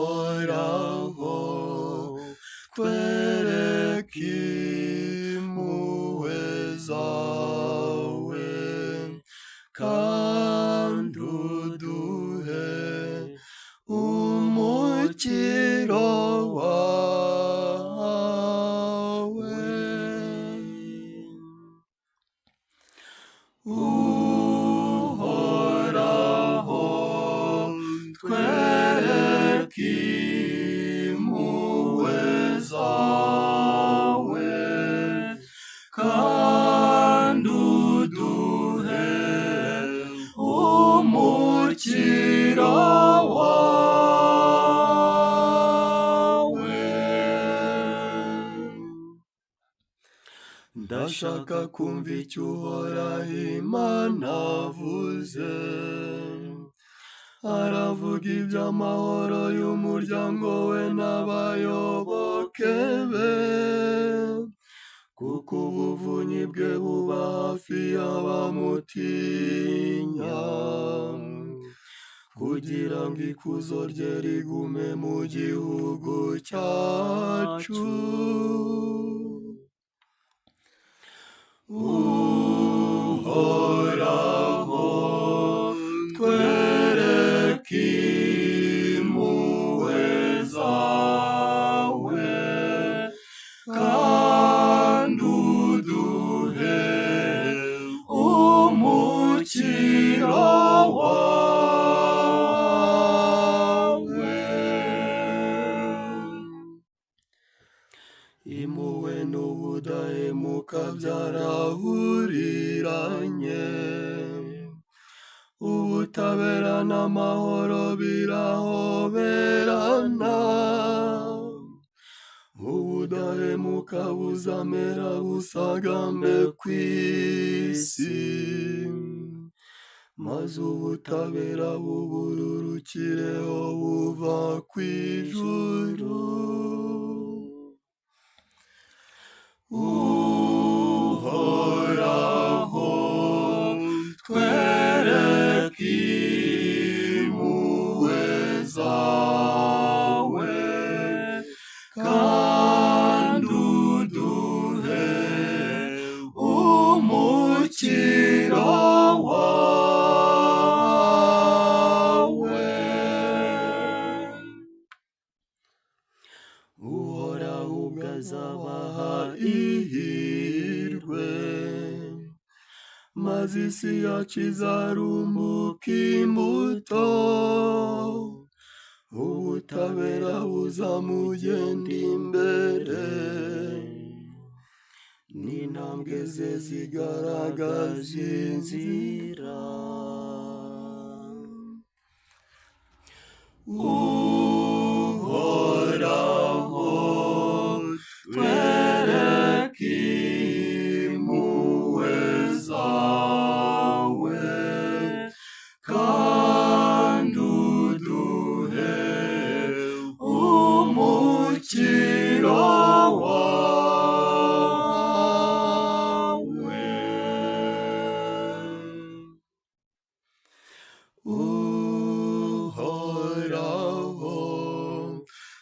uhoraho twereke impuhwe zawe kandi uduhe umukiro wawe. Uhoraho twereke impuhwe zawe kandi uduhe umukiro wawe. Ndashaka kumva icyo uhoraho Imana avuze, aravuga iby'amahoro y'umuryango we n'abayoboke be, kuko ubuvunyi bwe buba hafi y'abamutinya, kugira ngo ikuzo rye rigume mu gihugu cyacu. Uhoraho twereke impuhwe zawe kandi uduhe umukiro wawe. Impuhwe n'ubudahemuka byarahuriranye, ubutabera n'amahoro birahoberana, ubudahemuka buzamera busagambe ku isi, maze ubutabera bubururukireho buva ku ijuru. Uhoraho twereke impuhwe zawe kandi uduhe umukiro wawe. Uhoraho ubwo azabaha ihirwe, maze isi yacu izarumbuka imbuto, ubutabera buzamugenda imbere, n'intambwe ze zigaragaza inzira. Uhoraho twereke impuhwe zawe kandi uduhe umukiro wawe. Uhoraho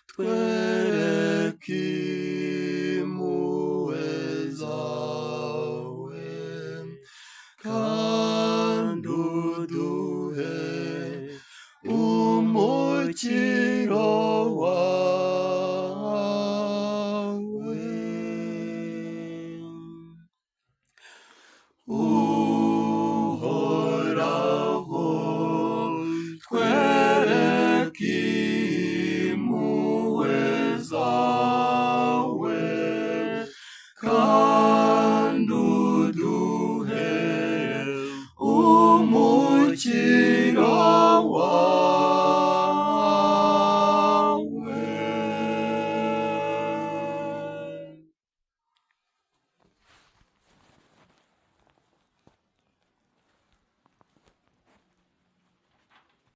twereke impuhwe zawe kandi uduhe umukiro wawe.